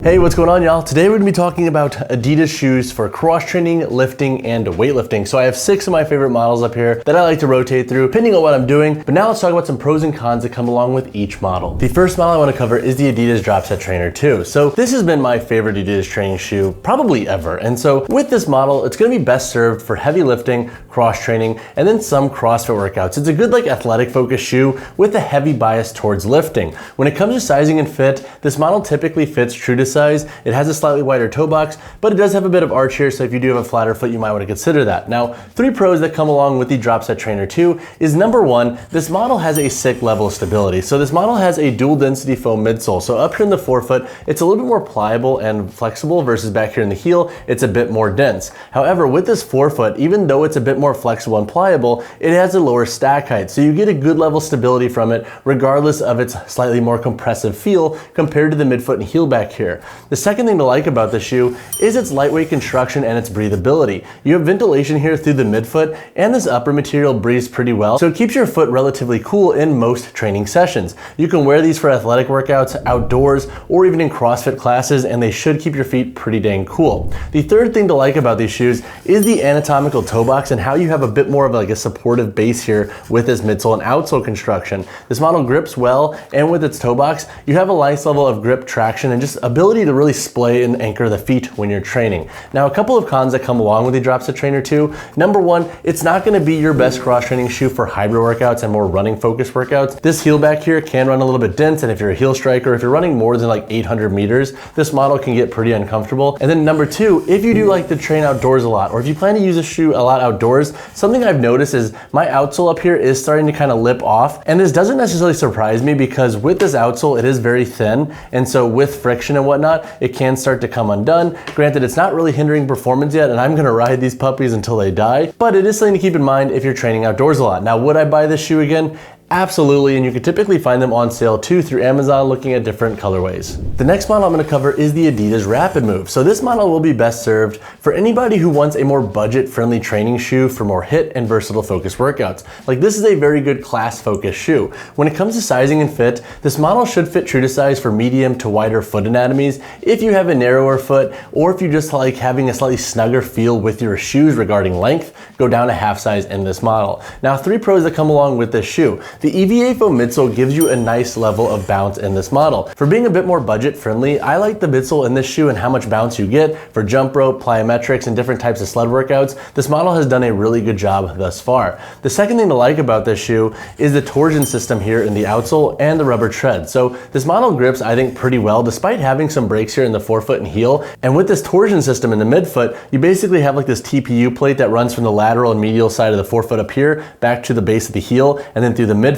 Hey, what's going on, y'all? Today we're gonna be talking about Adidas shoes for cross training, lifting, and weightlifting. So I have 6 of my favorite models up here that I like to rotate through depending on what I'm doing. But now let's talk about some pros and cons that come along with each model. The first model I wanna cover is the Adidas Dropset Trainer 2. So this has been my favorite Adidas training shoe probably ever. And so with this model, it's gonna be best served for heavy lifting, cross training, and then some CrossFit workouts. It's a good athletic focused shoe with a heavy bias towards lifting. When it comes to sizing and fit, this model typically fits true to size. It has a slightly wider toe box, but it does have a bit of arch here, so if you do have a flatter foot, you might want to consider that. Now, 3 pros that come along with the Dropset Trainer 2 is number 1, this model has a sick level of stability. So this model has a dual density foam midsole. So up here in the forefoot, it's a little bit more pliable and flexible versus back here in the heel, it's a bit more dense. However, with this forefoot, even though it's a bit more flexible and pliable, it has a lower stack height. So you get a good level of stability from it, regardless of its slightly more compressive feel compared to the midfoot and heel back here. The second thing to like about this shoe is its lightweight construction and its breathability. You have ventilation here through the midfoot, and this upper material breathes pretty well, so it keeps your foot relatively cool in most training sessions. You can wear these for athletic workouts, outdoors, or even in CrossFit classes, and they should keep your feet pretty dang cool. The third thing to like about these shoes is the anatomical toe box and how you have a bit more of a supportive base here with this midsole and outsole construction. This model grips well, and with its toe box, you have a nice level of grip traction and just ability to really splay and anchor the feet when you're training. Now, a couple of cons that come along with the Dropset Trainer 2. Number 1, it's not gonna be your best cross training shoe for hybrid workouts and more running focused workouts. This heel back here can run a little bit dense, and if you're a heel striker, if you're running more than 800 meters, this model can get pretty uncomfortable. And then number 2, if you do like to train outdoors a lot, or if you plan to use a shoe a lot outdoors, something I've noticed is my outsole up here is starting to kind of lip off. And this doesn't necessarily surprise me because with this outsole, it is very thin. And so with friction and whatnot, it can start to come undone. Granted, it's not really hindering performance yet, and I'm gonna ride these puppies until they die, but it is something to keep in mind if you're training outdoors a lot. Now, would I buy this shoe again? Absolutely, and you can typically find them on sale too through Amazon looking at different colorways. The next model I'm going to cover is the Adidas Rapidmove. So this model will be best served for anybody who wants a more budget-friendly training shoe for more HIIT and versatile focused workouts. This is a very good class-focused shoe. When it comes to sizing and fit, this model should fit true to size for medium to wider foot anatomies if you have a narrower foot, or if you just like having a slightly snugger feel with your shoes regarding length, go down a half size in this model. Now, 3 pros that come along with this shoe. The EVA foam midsole gives you a nice level of bounce in this model. For being a bit more budget friendly, I like the midsole in this shoe and how much bounce you get for jump rope, plyometrics, and different types of sled workouts. This model has done a really good job thus far. The second thing to like about this shoe is the torsion system here in the outsole and the rubber tread. So this model grips, I think, pretty well despite having some breaks here in the forefoot and heel. And with this torsion system in the midfoot, you basically have this TPU plate that runs from the lateral and medial side of the forefoot up here back to the base of the heel and then through the midfoot.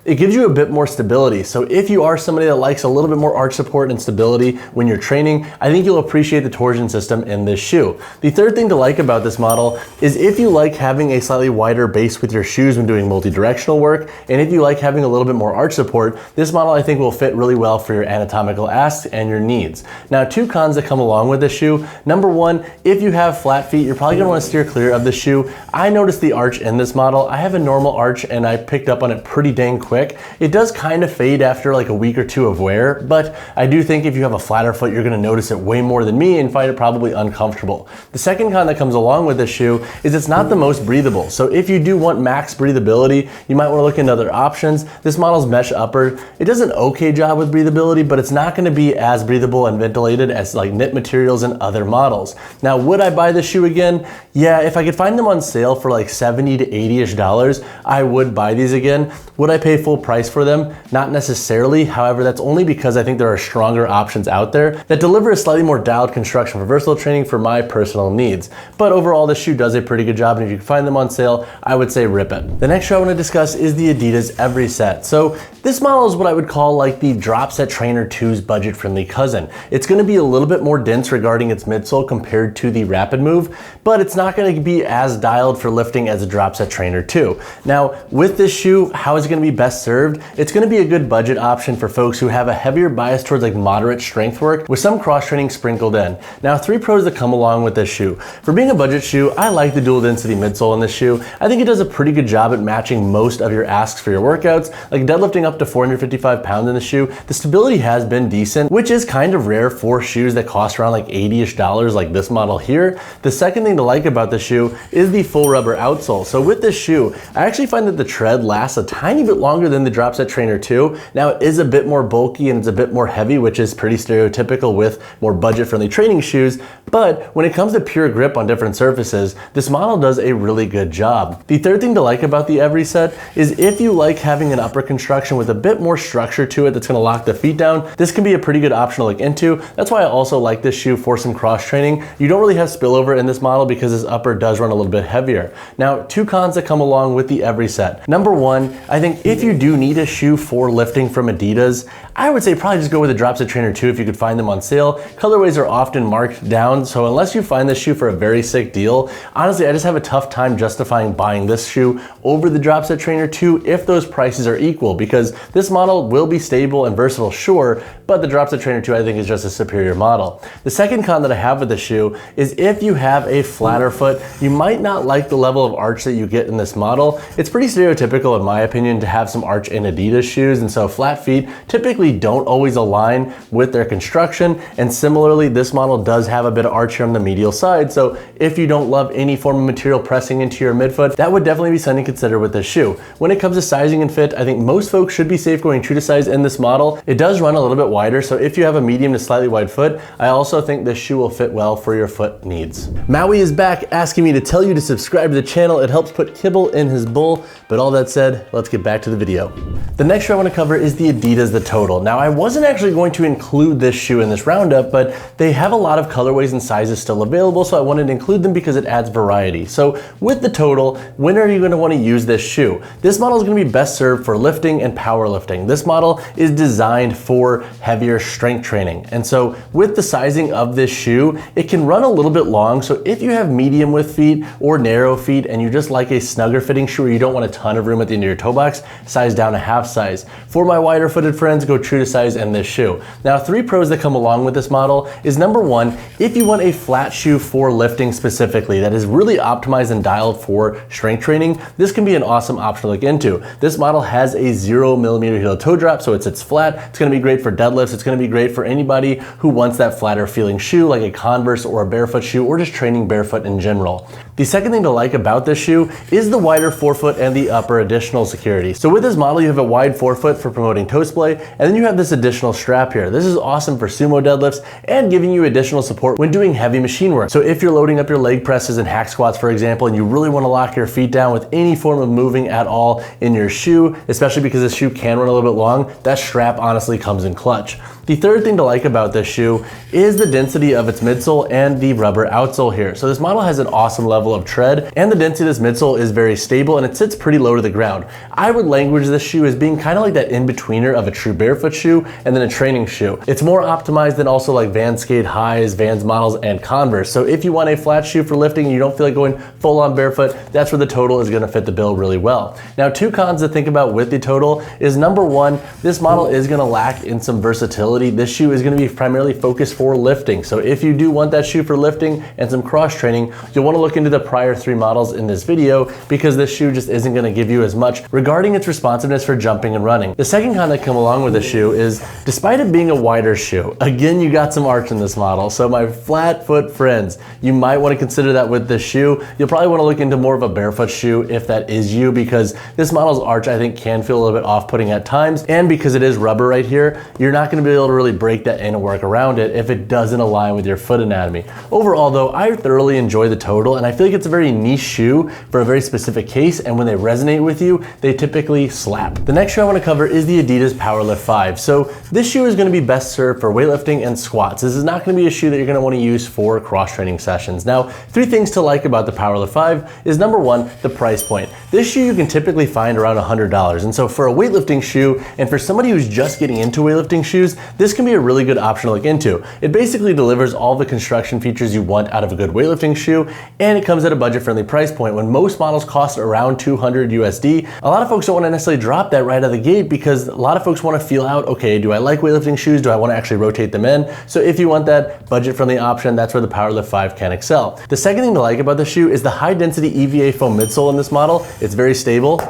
It gives you a bit more stability. So if you are somebody that likes a little bit more arch support and stability when you're training, I think you'll appreciate the torsion system in this shoe. The third thing to like about this model is if you like having a slightly wider base with your shoes when doing multi-directional work, and if you like having a little bit more arch support, this model I think will fit really well for your anatomical asks and your needs. Now, 2 cons that come along with this shoe. Number 1, if you have flat feet, you're probably gonna wanna steer clear of the shoe. I noticed the arch in this model. I have a normal arch and I picked up on it pretty dang quick. It does kind of fade after a week or 2 of wear, but I do think if you have a flatter foot, you're gonna notice it way more than me and find it probably uncomfortable. The second con that comes along with this shoe is it's not the most breathable. So if you do want max breathability, you might wanna look into other options. This model's mesh upper, it does an okay job with breathability, but it's not gonna be as breathable and ventilated as knit materials and other models. Now, would I buy this shoe again? Yeah, if I could find them on sale for $70 to $80-ish, I would buy these again. Would I pay full price for them? Not necessarily. However, that's only because I think there are stronger options out there that deliver a slightly more dialed construction for versatile training for my personal needs. But overall, this shoe does a pretty good job, and if you can find them on sale, I would say rip it. The next shoe I want to discuss is the Adidas Everyset. So this model is what I would call the Dropset Trainer 2's budget-friendly cousin. It's going to be a little bit more dense regarding its midsole compared to the Rapidmove, but it's not going to be as dialed for lifting as a Dropset Trainer 2. Now, with this shoe, how is it gonna be best served, it's gonna be a good budget option for folks who have a heavier bias towards like moderate strength work with some cross training sprinkled in. Now, 3 pros that come along with this shoe. For being a budget shoe, I like the dual density midsole in this shoe. I think it does a pretty good job at matching most of your asks for your workouts, like deadlifting up to 455 pounds in the shoe. The stability has been decent, which is kind of rare for shoes that cost around like $80-ish like this model here. The second thing to like about the shoe is the full rubber outsole. So with this shoe, I actually find that the tread lasts a tiny bit longer than the Dropset Trainer 2. Now it is a bit more bulky and it's a bit more heavy, which is pretty stereotypical with more budget-friendly training shoes, but when it comes to pure grip on different surfaces, this model does a really good job. The third thing to like about the Everyset is if you like having an upper construction with a bit more structure to it that's gonna lock the feet down, this can be a pretty good option to look into. That's why I also like this shoe for some cross training. You don't really have spillover in this model because this upper does run a little bit heavier. Now, 2 cons that come along with the Everyset. Number 1, I think if you do need a shoe for lifting from Adidas, I would say probably just go with the Dropset Trainer 2 if you could find them on sale. Colorways are often marked down, so unless you find this shoe for a very sick deal, honestly, I just have a tough time justifying buying this shoe over the Dropset Trainer 2 if those prices are equal, because this model will be stable and versatile, sure, but the Dropset Trainer 2 I think is just a superior model. The second con that I have with the shoe is if you have a flatter foot, you might not like the level of arch that you get in this model. It's pretty stereotypical in my opinion to have some arch in Adidas shoes, and so flat feet typically don't always align with their construction, and similarly this model does have a bit of arch here on the medial side, so if you don't love any form of material pressing into your midfoot, that would definitely be something to consider with this shoe. When it comes to sizing and fit, I think most folks should be safe going true to size in this model. It does run a little bit wider, so if you have a medium to slightly wide foot, I also think this shoe will fit well for your foot needs. Maui is back asking me to tell you to subscribe to the channel. It helps put kibble in his bowl, but all that said, let's get back to the video. The next shoe I want to cover is the Adidas The Total. Now, I wasn't actually going to include this shoe in this roundup, but they have a lot of colorways and sizes still available, so I wanted to include them because it adds variety. So with the Total, when are you going to want to use this shoe? This model is going to be best served for lifting and powerlifting. This model is designed for heavier strength training. And so with the sizing of this shoe, it can run a little bit long. So if you have medium width feet or narrow feet and you just like a snugger fitting shoe or you don't want a ton of room at the end of your toe box, size down a half size. For my wider footed friends, go true to size in this shoe. Now, 3 pros that come along with this model is number 1, if you want a flat shoe for lifting specifically that is really optimized and dialed for strength training, this can be an awesome option to look into. This model has a 0mm heel toe drop, so it sits flat. It's gonna be great for deadlifts. It's gonna be great for anybody who wants that flatter feeling shoe like a Converse or a barefoot shoe or just training barefoot in general. The second thing to like about this shoe is the wider forefoot and the upper additional security. So with this model, you have a wide forefoot for promoting toe splay, and then you have this additional strap here. This is awesome for sumo deadlifts and giving you additional support when doing heavy machine work. So if you're loading up your leg presses and hack squats, for example, and you really want to lock your feet down with any form of moving at all in your shoe, especially because this shoe can run a little bit long, that strap honestly comes in clutch. The third thing to like about this shoe is the density of its midsole and the rubber outsole here. So this model has an awesome level of tread, and the density of this midsole is very stable and it sits pretty low to the ground. I would language this shoe as being kind of like that in-betweener of a true barefoot shoe and then a training shoe. It's more optimized than also like Vans Skate Highs, Vans models, and Converse. So if you want a flat shoe for lifting and you don't feel like going full on barefoot, that's where the Total is gonna fit the bill really well. Now, 2 cons to think about with the Total is number 1, this model is gonna lack in some versatility. This shoe is going to be primarily focused for lifting. So if you do want that shoe for lifting and some cross training, you'll want to look into the prior 3 models in this video because this shoe just isn't going to give you as much regarding its responsiveness for jumping and running. The second con that come along with the shoe is despite it being a wider shoe, again, you got some arch in this model. So my flat foot friends, you might want to consider that with this shoe. You'll probably want to look into more of a barefoot shoe if that is you, because this model's arch I think can feel a little bit off-putting at times, and because it is rubber right here, you're not going to be able to really break that in and work around it if it doesn't align with your foot anatomy. Overall though, I thoroughly enjoy the Total, and I feel like it's a very niche shoe for a very specific case, and when they resonate with you, they typically slap. The next shoe I want to cover is the Adidas Powerlift 5. So this shoe is going to be best served for weightlifting and squats. This is not going to be a shoe that you're going to want to use for cross-training sessions. Now, 3 things to like about the Powerlift 5 is number 1, the price point. This shoe you can typically find around $100, and so for a weightlifting shoe and for somebody who's just getting into weightlifting shoes, this can be a really good option to look into. It basically delivers all the construction features you want out of a good weightlifting shoe, and it comes at a budget-friendly price point. When most models cost around 200 USD, a lot of folks don't want to necessarily drop that right out of the gate because a lot of folks want to feel out, okay, do I like weightlifting shoes? Do I want to actually rotate them in? So if you want that budget-friendly option, that's where the Powerlift 5 can excel. The second thing to like about the shoe is the high-density EVA foam midsole in this model. It's very stable,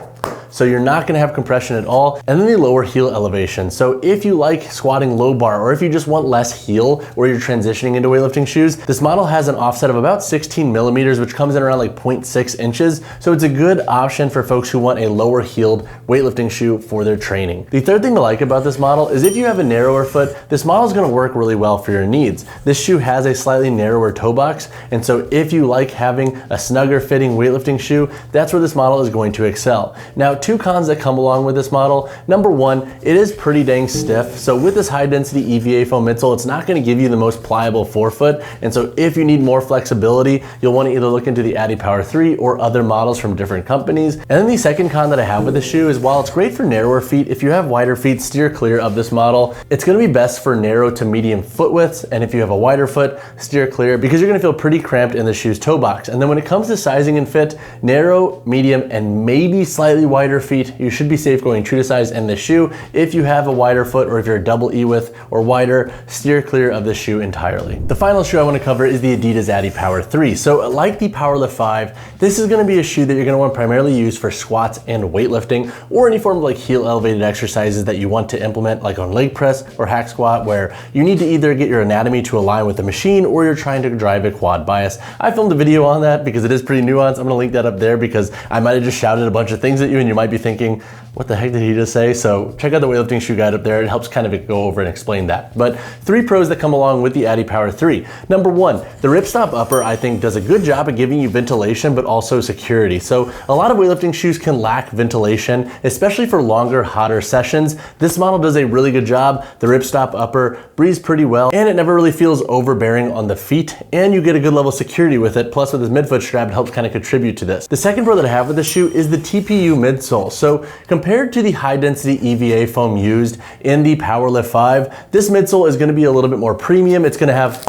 so you're not gonna have compression at all. And then the lower heel elevation. So if you like squatting low bar, or if you just want less heel where you're transitioning into weightlifting shoes, this model has an offset of about 16 millimeters, which comes in around like 0.6 inches. So it's a good option for folks who want a lower heeled weightlifting shoe for their training. The third thing to like about this model is if you have a narrower foot, this model is gonna work really well for your needs. This shoe has a slightly narrower toe box, and so if you like having a snugger fitting weightlifting shoe, that's where this model is going to excel. Now, two cons that come along with this model. Number one, it is pretty dang stiff. So with this high density EVA foam midsole, it's not gonna give you the most pliable forefoot. And so if you need more flexibility, you'll wanna either look into the Adipower 3 or other models from different companies. And then the second con that I have with the shoe is while it's great for narrower feet, if you have wider feet, steer clear of this model. It's gonna be best for narrow to medium foot widths. And if you have a wider foot, steer clear because you're gonna feel pretty cramped in the shoe's toe box. And then when it comes to sizing and fit, narrow, medium, and maybe slightly wider feet, you should be safe going true to size in the shoe. If you have a wider foot or if you're a double E width or wider, steer clear of the shoe entirely. The final shoe I want to cover is the Adidas Adipower 3. So like the Powerlift 5, this is going to be a shoe that you're going to want to primarily use for squats and weightlifting or any form of like heel elevated exercises that you want to implement like on leg press or hack squat where you need to either get your anatomy to align with the machine or you're trying to drive a quad bias. I filmed a video on that because it is pretty nuanced. I'm going to link that up there because I might have just shouted a bunch of things at you and you might be thinking, what the heck did he just say? So check out the weightlifting shoe guide up there. It helps kind of go over and explain that. But three pros that come along with the Adipower 3. Number one, the ripstop upper I think does a good job at giving you ventilation, but also security. So a lot of weightlifting shoes can lack ventilation, especially for longer, hotter sessions. This model does a really good job. The ripstop upper breathes pretty well, and it never really feels overbearing on the feet, and you get a good level of security with it. Plus with this midfoot strap, it helps kind of contribute to this. The second pro that I have with this shoe is the TPU midsole. So compared to the high density EVA foam used in the Powerlift 5, this midsole is gonna be a little bit more premium. It's gonna have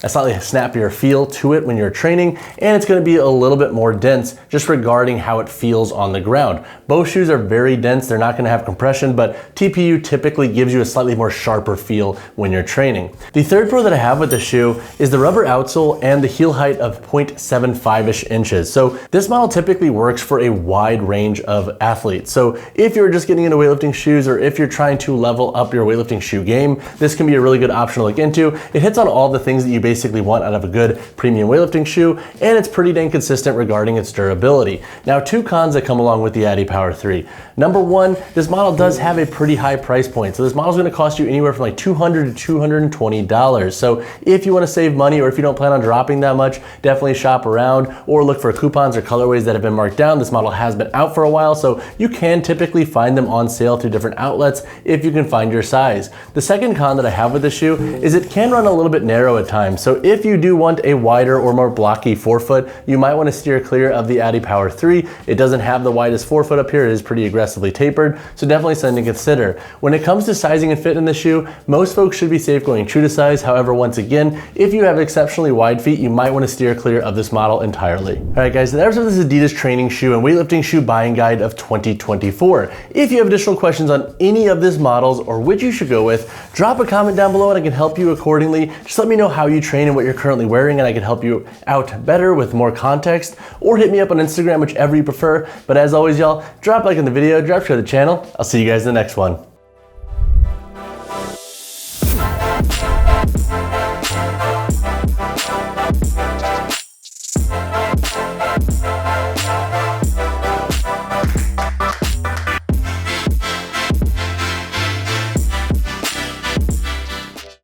a slightly snappier feel to it when you're training, and it's gonna be a little bit more dense just regarding how it feels on the ground. Both shoes are very dense, they're not gonna have compression, but TPU typically gives you a slightly more sharper feel when you're training. The third pro that I have with the shoe is the rubber outsole and the heel height of 0.75-ish inches. So this model typically works for a wide range of athletes. So if you're just getting into weightlifting shoes or if you're trying to level up your weightlifting shoe game, this can be a really good option to look into. It hits on all the things that you basically want out of a good premium weightlifting shoe, and it's pretty dang consistent regarding its durability. Now, two cons that come along with the Adipower 3. Number one, this model does have a pretty high price point. So this model is going to cost you anywhere from like $200 to $220. So if you want to save money or if you don't plan on dropping that much, definitely shop around or look for coupons or colorways that have been marked down. This model has been out for a while, so you can typically find them on sale through different outlets if you can find your size. The second con that I have with the shoe is it can run a little bit narrow at times. So if you do want a wider or more blocky forefoot, you might want to steer clear of the Adipower 3. It doesn't have the widest forefoot up here. It is pretty aggressively tapered, so definitely something to consider. When it comes to sizing and fit in the shoe, most folks should be safe going true to size. However, once again, if you have exceptionally wide feet, you might want to steer clear of this model entirely. All right, guys, so that was this Adidas training shoe and weightlifting shoe buying guide of 2024. If you have additional questions on any of these models or which you should go with, drop a comment down below and I can help you accordingly. Just let me know how you train and what you're currently wearing and I can help you out better with more context, or hit me up on Instagram, whichever you prefer. But as always, y'all, drop a like on the video, drop share the channel. I'll see you guys in the next one.